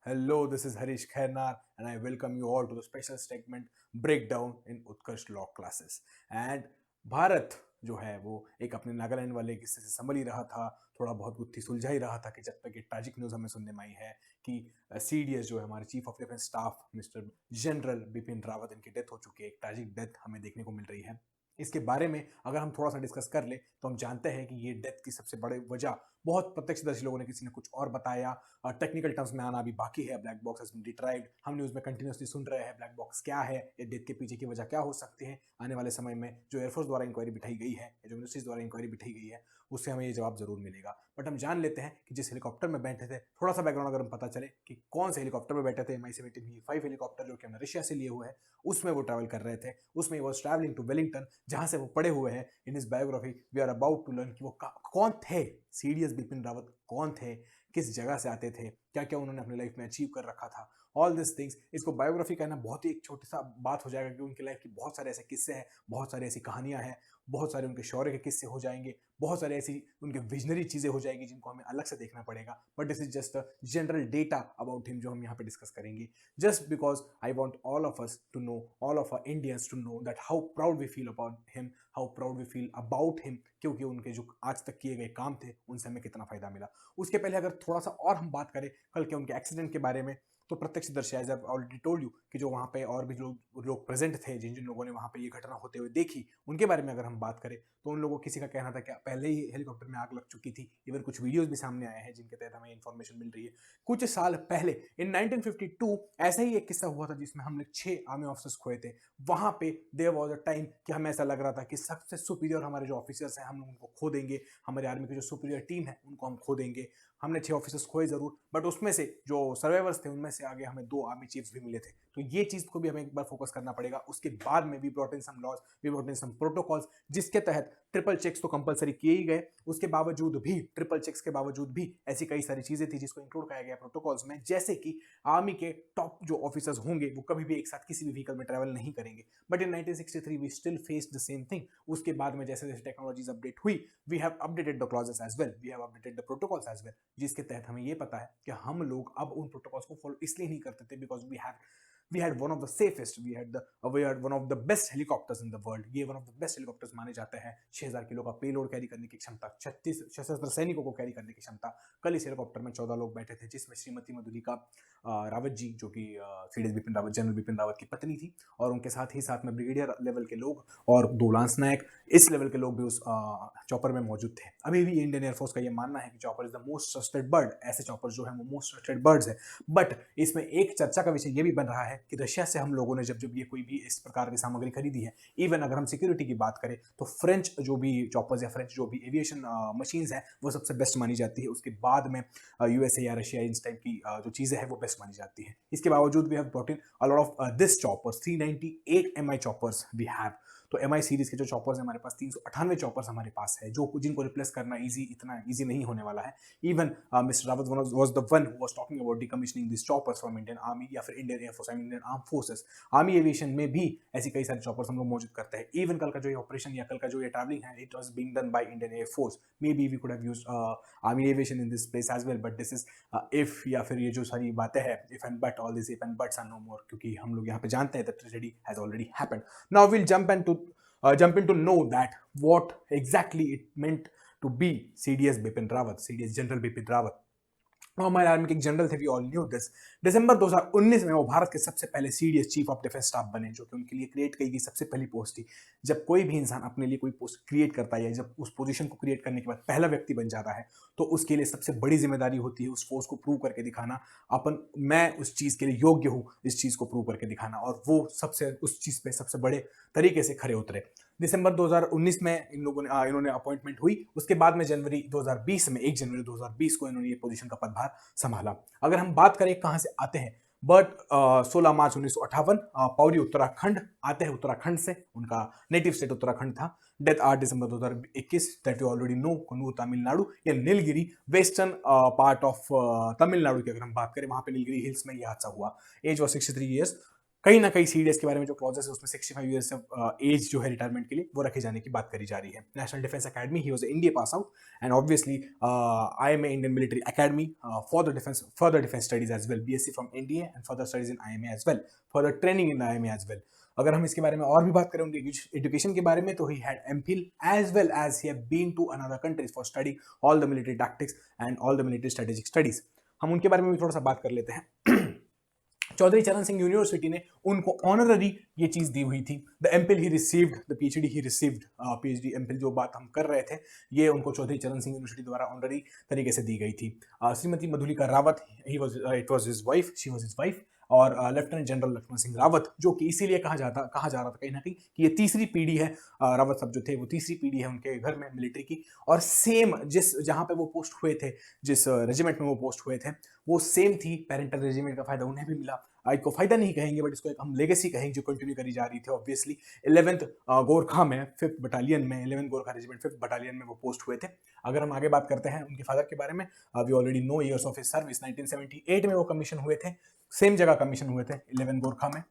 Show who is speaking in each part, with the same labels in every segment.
Speaker 1: Hello, this is Harish Khairnar, and I welcome you all to the special segment Breakdown in Utkarsh Law Classes. And Bharat जो है वो एक अपने नागालैंड वाले किस्से से संभल ही रहा था, थोड़ा बहुत गुत्थी सुलझा ही रहा था कि जब तक ये ट्रैजिक न्यूज़ हमें सुनने में आई है कि सीडीएस जो है हमारे chief of defence staff mister general Bipin Rawat इनकी डेथ हो चुकी है। एक ट्रैजिक डेथ हमें देखने को मिल रही है। इसके बारे में अगर हम थोड़ा सा डिस्कस कर ले तो हम जानते हैं कि ये डेथ की सबसे बड़ी वजह बहुत प्रत्यक्षदर्शी लोगों ने किसी ने कुछ और बताया। टेक्निकल टर्म्स में आना अभी बाकी है। Black box has been retrieved. हम न्यूज़ में कंटिन्यूसली सुन रहे हैं ब्लैक बॉक्स क्या है, ये डेथ के पीछे की वजह क्या हो सकती है। आने वाले समय में जो एयरफोर्स द्वारा इंक्वायरी बिठाई गई है, जो मिनिस्ट्रीज द्वारा इंक्वायरी बिठाई गई है, उससे हमें ये जवाब जरूर मिलेगा। बट हम जान लेते हैं कि जिस हेलीकॉप्टर में बैठे थे, थोड़ा सा बैकग्राउंड अगर हम पता चले कि कौन से हेलीकॉप्टर में बैठे थे। MI-17V5 हेलीकॉप्टर जो कि हमने रशिया से लिए हुए हैं, उसमें वो ट्रैवल कर रहे थे। उसमें वॉज ट्रैवलिंग टू वेलिंगटन, जहां से वो पड़े हुए हैं। इन इस biography we are about to learn कि वो कौन थे, सीडीएस बिपिन रावत कौन थे, किस जगह से आते थे, क्या क्या उन्होंने अपनी लाइफ में अचीव कर रखा था। ऑल दिस थिंग्स, इसको बायोग्राफी कहना बहुत ही एक छोटी सा बात हो जाएगा कि उनकी लाइफ की बहुत सारे ऐसे किस्से हैं, बहुत सारी ऐसी कहानियां हैं, बहुत सारे उनके शौर्य के किस्से हो जाएंगे, बहुत सारी ऐसी उनके विजनरी चीजें हो जाएंगी जिनको हमें अलग से देखना पड़ेगा। But this is just a general data about him जो हम यहाँ पे डिस्कस करेंगे, just because I want all of us to know, all of our Indians to know that how proud we feel about him, how proud we feel about him, क्योंकि उनके जो आज तक किए गए काम थे उनसे हमें कितना फायदा मिला। उसके पहले अगर थोड़ा सा और हम बात करें कल के उनके एक्सीडेंट के बारे में, तो प्रत्यक्षदर्शी as I already told you कि जो वहाँ पे और भी लोग प्रेजेंट थे, जिन जिन लोगों ने वहाँ पे ये घटना होते हुए देखी, उनके बारे में अगर हम बात करें तो उन लोगों किसी का कहना था कि पहले ही हेलीकॉप्टर में आग लग चुकी थी। इवन कुछ वीडियोस भी सामने आए हैं जिनके तहत हमें इन्फॉर्मेशन मिल रही है। कुछ साल पहले इन 1952 ऐसा ही एक किस्सा हुआ था जिसमें हम लोग 6 आर्मी ऑफिसर्स खोए थे। वहां पे देयर वाज अ टाइम कि हमें ऐसा लग रहा था कि सबसे सुपीरियर हमारे जो ऑफिसर्स हैं हम उनको खो देंगे, हमारे आर्मी की जो सुपीरियर टीम है उनको हम खो देंगे। हमने 6 ऑफिसर्स खोए जरूर, बट उसमें से जो सर्वाइवर्स थे उनमें से आगे हमें 2 आर्मी चीफ्स भी मिले थे। तो ये चीज को भी हमें एक बार फोकस करना पड़ेगा। उसके बाद में we brought in some laws, we brought in some protocols, जिसके तहत ट्रिपल चेक्स तो कंपलसरी किए ही गए। उसके बावजूद भी, ट्रिपल चेक्स के बावजूद भी ऐसी कई सारी चीजें थी जिसको इंक्लूड किया गया प्रोटोकॉल्स में, जैसे कि आर्मी के टॉप जो ऑफिसर्स होंगे वो कभी भी एक साथ किसी भी व्हीकल में ट्रैवल नहीं करेंगे। But in 1963 we still face the same thing. उसके बाद में जैसे जैसे टेक्नोलॉजीज अपडेट हुई, we have updated the clauses as well, we have updated the protocols as well, जिसके तहत हमें ये पता है कि हम लोग अब उन प्रोटोकॉल्स को फॉलो इसलिए नहीं करते थे because we had one of the safest, we had one of the best helicopters in the world। ये one of the best helicopters माने जाते हैं। 6000 किलो का पेलोड कैरी करने की क्षमता, 36 सशस्त्र सैनिकों को कैरी करने की क्षमता। कल इस हेलीकॉप्टर में 14 लोग बैठे थे, जिसमें श्रीमती मधुलिका रावत जी जो कि सीडीएस बिपिन रावत, जनरल बिपिन रावत की पत्नी थी, और उनके साथ में ब्रिगेडियर लेवल के लोग और 2 लांस नायक इस लेवल के लोग भी उस चॉपर में मौजूद थे। अभी भी इंडियन एयरफोर्स का ये मानना है कि chopper is the most trusted bird. ऐसे चॉपर जो है वो मोस्ट ट्रस्टेड बर्ड्स है। बट इसमें एक चर्चा का विषय ये भी बन रहा है कि रशिया से हम लोगों ने जब जब ये कोई भी इस प्रकार की सामग्री खरीदी है, इवन अगर हम सिक्योरिटी की बात करें तो फ्रेंच जो भी चॉपर्स या फ्रेंच जो भी एविएशन मशीन्स हैं वो सबसे बेस्ट मानी जाती है। उसके बाद में यूएसए या रशिया इस टाइप की जो चीजें हैं वो बेस्ट मानी जाती है। इसके बावजूद we have brought in a lot of this choppers, 398 MI choppers we have. तो एमआई सीरीज के जो चॉपर्स हैं हमारे पास, 398 चॉपर्स हमारे पास है, जो जिनको रिप्लेस करना इतना ईजी नहीं होने वाला है। Even Mr. Rawat was the one who was talking about decommissioning these choppers from Indian Army या फिर Indian Air Force, I mean Indian Armed Forces। Army aviation में भी ऐसी कई सारे चॉपर्स हम लोग मौजूद करते हैं। इवन कल का जो ये ऑपरेशन या कल का जो ये ट्रैवलिंग है, it was being done by Indian air force. May be we could have used army aviation in this place as well, but this is if, या फिर ये जो सारी बातें हैं if and but, all this if and buts are no more, क्योंकि हम लोग यहाँ पे जानते हैं that tragedy has already happened. Now will jump in to know that what exactly it meant to be CDS Bipin Rawat, CDS General Bipin Rawat। हमारे army के एक जनरल थे, वी ऑल न्यू दिस। दिसंबर 2019 में वो भारत के सबसे पहले CDS chief of defence staff बने, जो कि उनके लिए क्रिएट की गई सबसे पहली पोस्ट थी। जब कोई भी इंसान अपने लिए कोई पोस्ट क्रिएट करता है या जब उस पोजीशन को क्रिएट करने के बाद पहला व्यक्ति बन जाता है, तो उसके लिए सबसे बड़ी जिम्मेदारी होती है उस फोर्स को प्रूव करके दिखाना। मैं उस चीज के लिए योग्य हूँ, इस चीज को प्रूव करके दिखाना, और वो सबसे उस चीज पे सबसे बड़े तरीके से खड़े उतरे। दिसंबर 2019 में इन्होंने अपॉइंटमेंट हुई। उसके बाद में जनवरी 2020 में, 1 जनवरी 2020 को इन्होंने ये पोजीशन का पदभार संभाला। अगर हम बात करें कहां से आते हैं, बट 16 मार्च 1958 पौड़ी उत्तराखंड आते हैं। उत्तराखंड से, उनका नेटिव स्टेट उत्तराखंड था। Death 8 December 2021, that you already know, Coonoor Tamil Nadu या Nilgiri, western part of Tamil Nadu की अगर हम बात करें, वहां पे नीलगिरी हिल्स में यह हादसा हुआ। Age was 63 years. कहीं ना कहीं सीडीएस के बारे में जो क्लॉजेस है उसमें 65 ईयर्स एज जो है रिटायरमेंट के लिए वो रखे जाने की बात करी जा रही है। National defence academy, he was India pass out, and obviously IMA Indian military academy for the defence studies as well, BSc from India and further studies in IMA as well, for the training in IMA as well. अगर हम इसके बारे में और भी बात करें उनके एजुकेशन के बारे में, तो he had MPhil as well as he have been to another countries for study all the military tactics and all the military strategic studies. हम उनके बारे में भी थोड़ा सा बात कर लेते हैं। चौधरी चरण सिंह यूनिवर्सिटी ने उनको ऑनररी ये चीज दी हुई थी। The MPhil he received, the PhD he received, PhD MPhil जो बात हम कर रहे थे, ये उनको चौधरी चरण सिंह यूनिवर्सिटी द्वारा ऑनररी तरीके से दी गई थी। Shrimati Madhulika Rawat, it was his wife, she was his wife, और लेफ्टिनेंट जनरल लक्ष्मण सिंह रावत, जो कि इसीलिए कहा जा रहा था कहीं ना कहीं कि ये तीसरी पीढ़ी है, रावत साहब जो थे वो तीसरी पीढ़ी है उनके घर में मिलिट्री की, और सेम जिस जहां पे वो पोस्ट हुए थे, जिस रेजिमेंट में वो पोस्ट हुए थे, वो सेम थी। पेरेंटल रेजिमेंट का फायदा उन्हें भी मिला। इसको फायदा नहीं कहेंगे बट इसको एक हम लेगेसी कहेंगे जो कंटिन्यू करी जा रही थी। ऑब्वियसली 11th गोरखा में 5th बटालियन में, 11th Gorkha regiment 5th battalion में वो पोस्ट हुए थे। अगर हम आगे बात करते हैं उनके फादर के बारे में, we already know years of his service, 1978 में वो कमीशन हुए थे, सेम जगह कमीशन हुए थे 11 गोरखा में,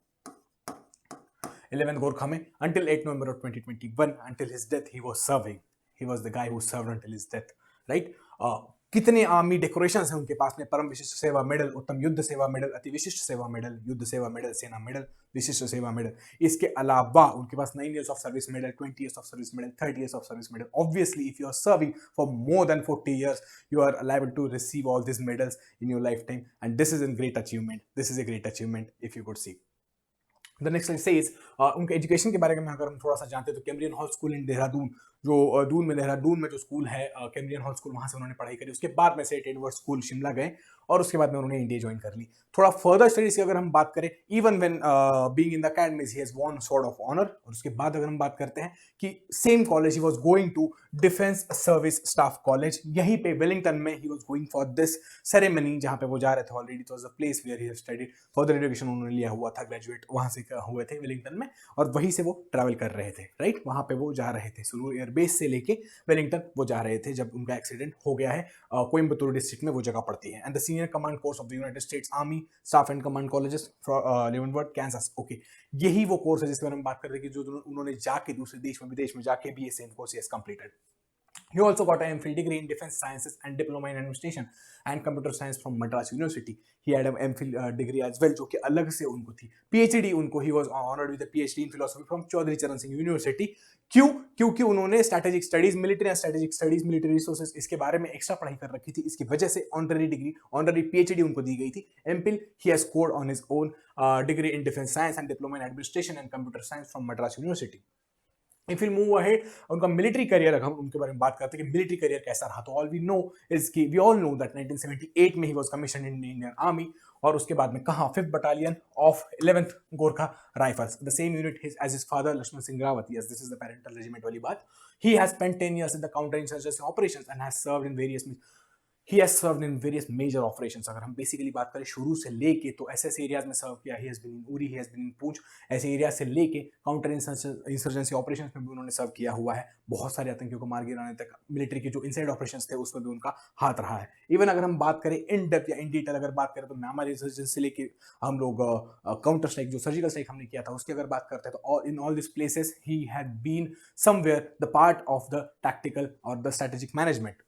Speaker 1: 11 गोरखा में, until 8 November of 2021, until his death he was serving, he was the guy who served until his death, right? कितने आर्मी डेकोरेशंस हैं उनके पास में, परम विशिष्ट सेवा मेडल, उत्तम युद्ध सेवा मेडल, अति विशिष्ट सेवा मेडल, युद्ध सेवा मेडल, सेना मेडल, विशिष्ट सेवा मेडल। इसके अलावा उनके पास 9 years of service medal, 20 years of service medal, 30 years of service medal। Obviously if you are serving for more than 40 years you are liable to receive all these medals in your lifetime, and this is a great achievement, this is a great achievement if you could see। The next slide says, उनके education के बारे में अगर हम थोड़ा सा जानते हैं तो कैम्ब्रियन हॉल स्कूल इन देहरादून, जो देहरादून में जो स्कूल है कैम्ब्रियन हॉल स्कूल, वहाँ से उन्होंने पढ़ाई करी। उसके बाद में सेंट एडवर्ड स्कूल शिमला गए और उसके बाद में उन्होंने इंडिया ज्वाइन कर ली। थोड़ा फर्दर स्टडीज की अगर हम बात करें, even when being in the academies he has won sword of honour. और उसके बाद अगर हम बात करते हैं कि same college he was going to defence service staff college, यहीं पे वेलिंगटन में he was going for this ceremony, जहाँ पे वो जा रहे थे। Already it was a place where he have studied, further education उन्होंने लिया हुआ था, ग्रेजुएट वहाँ से हुए थे वेलिंगटन में, और वहीं से वो ट्रैवल कर रहे थे, राइट? वहाँ पे वो जा रहे थे, सुलू एयरबेस से लेके वेलिंगटन वो जा रहे थे जब उनका एक्सीडेंट हो गया है। कोयम्बतूर डिस्ट्रिक्ट में वो जगह पड़ती है। And the senior command course of the United States army staff and command colleges, Leavenworth, Kansas. Okay, यही वो कोर्स है जिसके बारे में बात कर रहे हैं कि जो उन्होंने जाके दूसरे देश में, विदेश में जाके भी ये same course has completed. He also got an MPhil degree in Defense Sciences and Diploma in Administration and Computer Science from Madras University. He had an MPhil degree as well, जो कि अलग से उनको थी। PhD उनको, he was honored with a PhD in Philosophy from Chaudhary चरण Singh university. क्यों? क्योंकि उन्होंने strategic studies, military and strategic studies, military resources, इसके बारे में एक्स्ट्रा पढ़ाई कर रखी थी। इसकी वजह से ऑनररी डिग्री, ऑनररी PhD उनको दी गई थी। MPhil he has scored on his own degree in Defense Science and Diploma in Administration and Computer Science from Madras University। If we move ahead, उनका मिलिट्री करियर, अगर हम उनके बारे में बात करते हैं कि मिलिट्री करियर कैसा रहा, तो ऑल वी नो इज कि वी ऑल नो दैट 1978 में he was commission in Indian army, और उसके बाद में कहाँ, 5th battalion of 11th Gorkha rifles, the same unit as his father Lakshman Singh Rawat. Yes, this is the parental regiment वाली बात। He has spent 10 years in the counter insurgency operations and has served in various He has served in various major operations। अगर हम basically बात करें शुरू से लेके, तो ऐसे ऐसे एरियाज में सर्व किया। He has been in Uri, he has been in Poonch, ऐसे एरिया से लेके काउंटर इंसर्जेंसी ऑपरेशंस में भी उन्होंने सर्व किया हुआ है। बहुत सारे आतंकियों को मार गिराने तक मिलिट्री के जो इनसाइड ऑपरेशंस थे उसमें भी उनका हाथ रहा है। इवन अगर हम बात करें इन डेप्थ या इन डिटेल अगर बात करें, तो म्यांमार इंसर्जेंसी से लेके हम लोग काउंटर स्ट्राइक, जो सर्जिकल स्ट्राइक हमने किया था, उसकी अगर बात करते हैं, तो in all this places he had been somewhere the part of the tactical और the strategic management.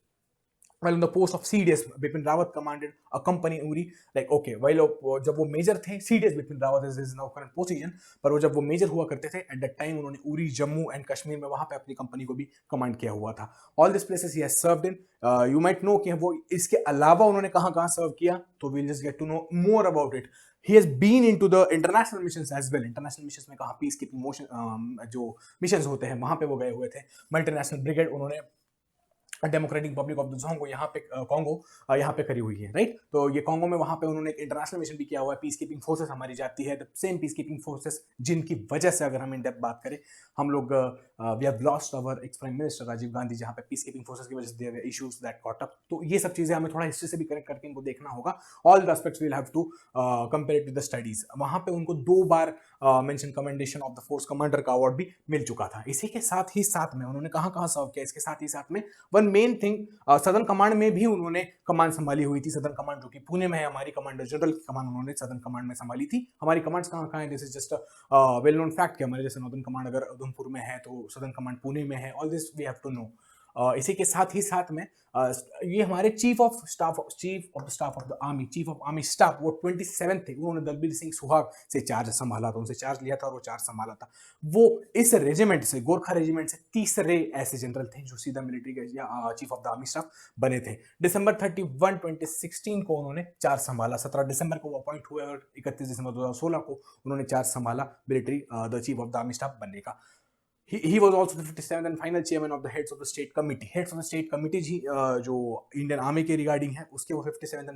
Speaker 1: While on the post of CDS, Bipin Rawat commanded a company in Uri। Like okay, while जब वो major थे, CDS Bipin Rawat is now current position, पर वो जब वो major हुआ करते थे, at that time उन्होंने उरी, जम्मू एंड कश्मीर में वहाँ पे अपनी कंपनी को भी कमांड किया हुआ था। All these places he has served in। You might know कि वो इसके अलावा उन्होंने कहाँ कहाँ सर्व किया, तो we'll just get to know more about it। He has been into the international missions as well। International missions में कहाँ, पीस कीपिंग मोशन जो मिशंस होते हैं वहाँ पे वो गए हुए थे। मल्टीनेशनल ब्रिगेड उन्होंने डेमोक्रेटिक रिपब्लिक ऑफ द जोंगो यहाँ पे यहाँ पे करी हुई है, राइट? तो ये कॉन्गो में वहाँ पे उन्होंने एक इंटरनेशनल मिशन भी किया हुआ है। पीस कीपिंग फोर्सेस हमारी जाती है, the same piece keeping forces जिनकी वजह से अगर हम इन डेप्थ बात करें, हम लोग we have lost our ex prime minister Rajiv Gandhi, जहाँ पे पीस कीपिंग फोर्सेस की वजह से there were issues that caught up. तो ये सब चीजें हमें थोड़ा हिस्ट्री से भी कनेक्ट करके इनको देखना होगा। All the aspects we'll have to compare with the studies. वहाँ पे उनको 2 बार mention commendation of the force commander का अवार्ड भी मिल चुका था। इसी के साथ ही साथ में उन्होंने कहाँ कहाँ सर्व किया, इसके साथ ही साथ में 1 मेन थिंग सदर्न कमांड में भी उन्होंने कमांड संभाली हुई थी। सदर्न कमांड जो कि पुणे में है, हमारी कमांडर जनरल की कमांड उन्होंने सदर्न कमांड में संभाली थी। हमारी कमांड्स कहाँ कहाँ है, this is just well known fact कि हमारे जैसे नॉर्दर्न कमांड अगर उधमपुर में है तो सदर्न कमांड पुणे में है। All this we have to know. इसी के साथ ही साथ में ये हमारे chief of staff of the army, chief of army staff, वो 27 थे, उन्होंने दलबीर सिंह सुहाग से चार्ज संभाला था, उनसे चार्ज लिया था और वो चार्ज संभाला था। वो इस रेजिमेंट से, गोरखा रेजिमेंट से तीसरे ऐसे जनरल थे जो सीधा मिलिट्री के या chief of the army staff बने थे। दिसंबर 31 2016 को उन्होंने चार्ज संभाला। 17 दिसंबर को वो अपॉइंट हुए और 31 दिसंबर 2016 को उन्होंने चार्ज संभाला military the chief of the army staff बनने का। He was also the 57th and final chairman of the heads of the state committee. Heads of the state committee जी जो इंडियन आर्मी के regarding है, उसके वो 57th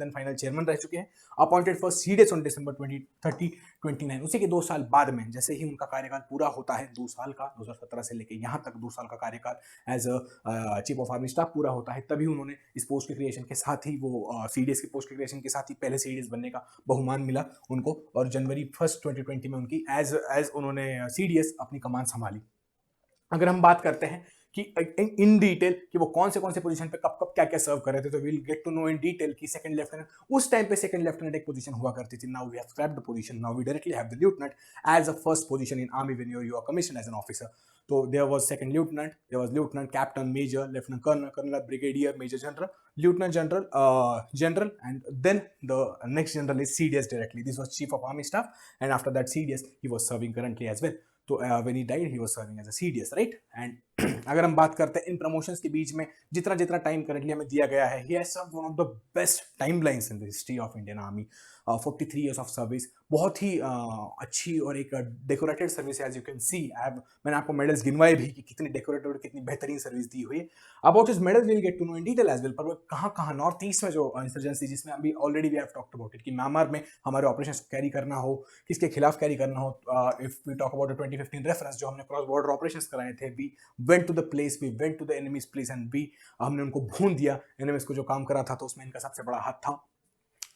Speaker 1: and final chairman रह चुके हैं। Appointed for CDS on December 29। उसी के 2 साल बाद में जैसे ही उनका कार्यकाल पूरा होता है 2 साल का, 2017 से लेके यहाँ तक 2 साल का कार्यकाल as a chief of army staff पूरा होता है, तभी उन्होंने इस पोस्ट के क्रिएशन के साथ ही वो सीडीएस की पोस्ट के क्रिएशन के साथ ही पहले सीडीएस बनने का बहुमान मिला उनको, और जनवरी 1 2020 में उनकी एज उन्होंने सीडीएस अपनी कमान संभाली। अगर हम बात करते हैं कि इन डिटेल कि वो कौन से पोजीशन पे कब क्या क्या सर्व कर रहे थे, तो we'll get to know in detail कि सेकंड लेफ्टिनेंट, उस टाइम पे सेकंड लेफ्टिनेंट एक पोजीशन हुआ करती थी। Now we have scrapped the position, now we directly have the lieutenant as a first position in army when you are commission as an officer. तो there was second lieutenant, there was lieutenant, captain, major, lieutenant colonel, colonel, brigadier, major general, lieutenant general, general, and then the next general is CDS directly. This was chief of army staff, and after that CDS he was serving currently as well. तो when he died he was serving as a CDS, right? And अगर हम बात करते हैं इन promotions के बीच में जितना time currently हमें दिया गया है, he has served one of the best timelines in the history of Indian Army. 43 years of service, बहुत ही अच्छी और एक डेकोरेटेड सर्विस है, एज यू कैन सी। मैंने आपको मेडल्स गिनवाए भी कि कितनी डेकोरेटेड और कितनी बेहतरीन सर्विस दी हुई है। About his medals will get to know in detail as well. पर वो कहाँ नॉर्थ ईस्ट में जो इंसर्जेंसी, जिसमें अभी already we have talked about it कि म्यांमार में हमारे ऑपरेशंस को कैरी करना हो, किसके खिलाफ कैरी करना हो, if we talk about 2015 reference जो हमने क्रॉस बॉर्डर ऑपरेशंस कराए थे, we went to the place, we went to the enemies place and हमने उनको भून दिया। एनिमीज को जो काम करा था तो उसमें इनका सबसे बड़ा हाथ था।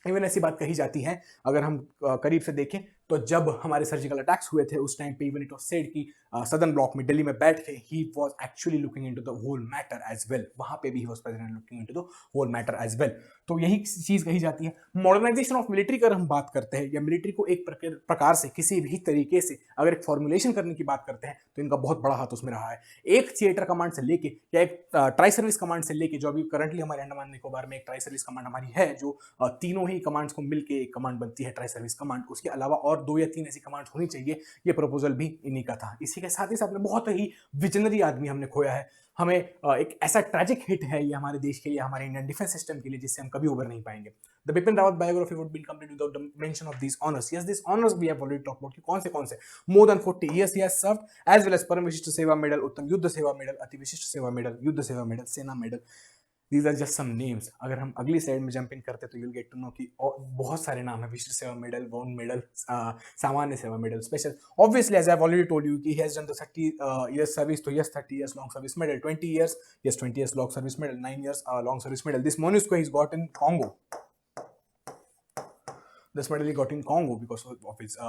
Speaker 1: इवन ऐसी बात कही जाती है, अगर हम करीब से देखें तो जब हमारे सर्जिकल अटैक्स हुए थे उस टाइम पे इवन इट वाज सेड कि सदर्न ब्लॉक में दिल्ली में बैठ के he was actually looking into the whole matter as well. वहां पे भी he was present looking into the whole matter as well. तो यही चीज कही जाती है। मॉडर्नाइजेशन ऑफ मिलिट्री का हम बात करते हैं, या मिलिट्री को एक प्रकार से किसी भी तरीके से अगर एक फॉर्मुलेशन करने की बात करते हैं, तो इनका बहुत बड़ा हाथ उसमें रहा है। एक थिएटर कमांड से लेके या एक ट्राई सर्विस कमांड से लेके, जो अभी करंटली हमारे अंडमान निकोबार में एक ट्राई सर्विस कमांड हमारी है, जो तीनों ही कमांड्स को मिलकर एक कमांड बनती है ट्राई सर्विस कमांड। उसके अलावा और 2 या 3 ऐसी कमांड होनी चाहिए, ये प्रपोजल भी इन्हीं का था। इसी के साथ ही साथ में बहुत ही विजनरी आदमी हमने खोया है। हमें एक ऐसा ट्रैजिक हिट है ये हमारे देश के लिए, हमारे इंडियन डिफेंस सिस्टम के लिए, जिससे हम कभी उबर नहीं पाएंगे। The Bipin Rawat biography would be complete without the mention of these honors. Yes, these honors we have already talked about कि कौन से more than 40 years he has served, as well as परम विशिष्ट सेवा मेडल, उत्तम युद्ध सेवा मेडल, अति विशिष्ट सेवा मेडल, युद्ध सेवा मेडल, सेना medal. These are just some names. अगर हम अगली स्लाइड में जंप इन करते तो you'll get to know कि बहुत सारे नाम है, विशिष्ट सेवा मेडल, वाउंड मेडल, सामान्य सेवा medal, special. Obviously, as I've already told you, he has done the 30 years service, तो yes, 30 years long service medal, 20 years, yes, 20 years long service medal, 9 years long service medal. This MONUSCO he's got in Congo. This medal he got in Congo because of his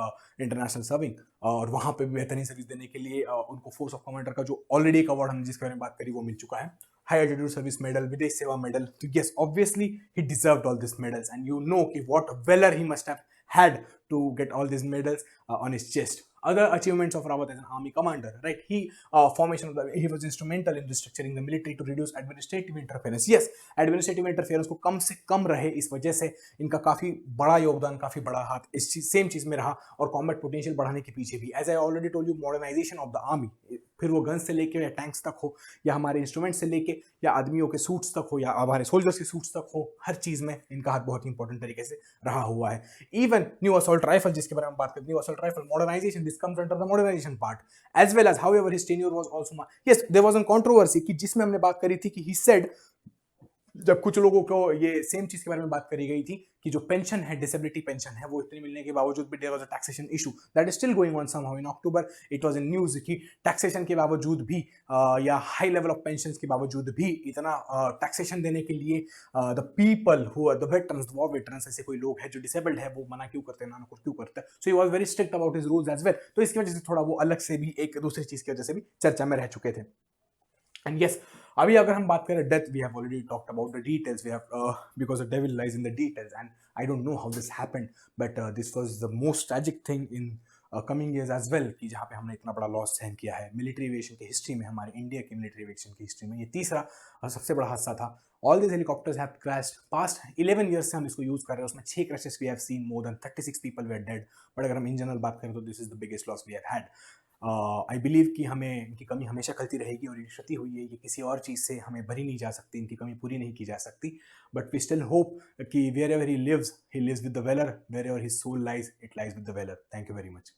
Speaker 1: international serving, और वहाँ पे भी बेहतरीन service देने के लिए उनको force of commander का जो ऑलरेडी एक अवार्ड हमने जिसके बारे में बात करी वो मिल चुका है, हाई एल्टीट्यूड सर्विस मेडल, विदेश सेवा मेडल। तो yes, obviously he deserved all this medals, and you know कि what valour he must have had to get all these medals on his chest. Other achievements of Rawat as an army commander, right? He was instrumental in restructuring the military to reduce administrative interference. Yes, administrative interference को कम से कम रहे, इस वजह से इनका काफी बड़ा योगदान, काफी बड़ा हाथ इस सेम चीज में रहा, और कॉम्बैट पोटेंशियल बढ़ाने के पीछे भी। As I already told you, modernization of the army, फिर वो गन्स से लेके या टैंक्स तक हो, या हमारे इंस्ट्रूमेंट से लेके या आदमियों के सूट्स तक हो, या हमारे सोल्जर्स के सूट्स तक हो, हर चीज में इनका हाथ बहुत ही इंपॉर्टेंट तरीके से रहा हुआ है। इवन न्यू असॉल्ट राइफल, जिसके बारे में बात करते हैं, new assault rifle modernization, this comes under the modernization part, as well as however his tenure was also, yes, there was an controversy कि जिसमें हमने बात करी थी कि ही सेड, जब कुछ लोगों को ये सेम चीज के बारे में बात करी गई थी कि जो पेंशन है, डिसेबिलिटी पेंशन है, वो इतनी मिलने के बावजूद भी there was a taxation issue that is still going on somehow. In October it was in news कि टैक्सेशन के बावजूद भी या हाई लेवल ऑफ पेंशंस के बावजूद भी इतना टैक्सेशन देने के लिए the people who are the veterans, war veterans, ऐसे कोई लोग हैं जो डिसेबल्ड है, वो मना क्यों करते हैं, ना क्यों करते हैं। So he was very strict about his rules as well. तो इसकी वजह से थोड़ा वो अलग से भी एक दूसरी चीज की वजह से भी चर्चा में रह चुके थे। एंड यस, अभी अगर हम बात करें death, we have already talked about the details, we have because the devil lies in the details and I don't know how this happened, but this was the most tragic thing in coming years as well, कि जहाँ पे हमने इतना बड़ा loss सहन किया है military aviation की हिस्ट्री में, हमारे इंडिया की मिलिट्री एविएशन की हिस्ट्री में ये तीसरा और सबसे बड़ा हादसा था। All this helicopters have crashed past 11 years से हम इसको यूज कर रहे हैं, उसमें 6 crashes we have seen, more than 36 people were dead, but अगर हम इन जनरल बात करें तो this is the biggest loss we have had. I believe कि हमें इनकी कमी हमेशा खलती रहेगी, और ये क्षति हुई है ये किसी और चीज़ से हमें भरी नहीं जा सकती, इनकी कमी पूरी नहीं की जा सकती, बट वी स्टिल होप कि where ever he lives with the valour, where ever his soul lies it lies with the valour. Thank you very much.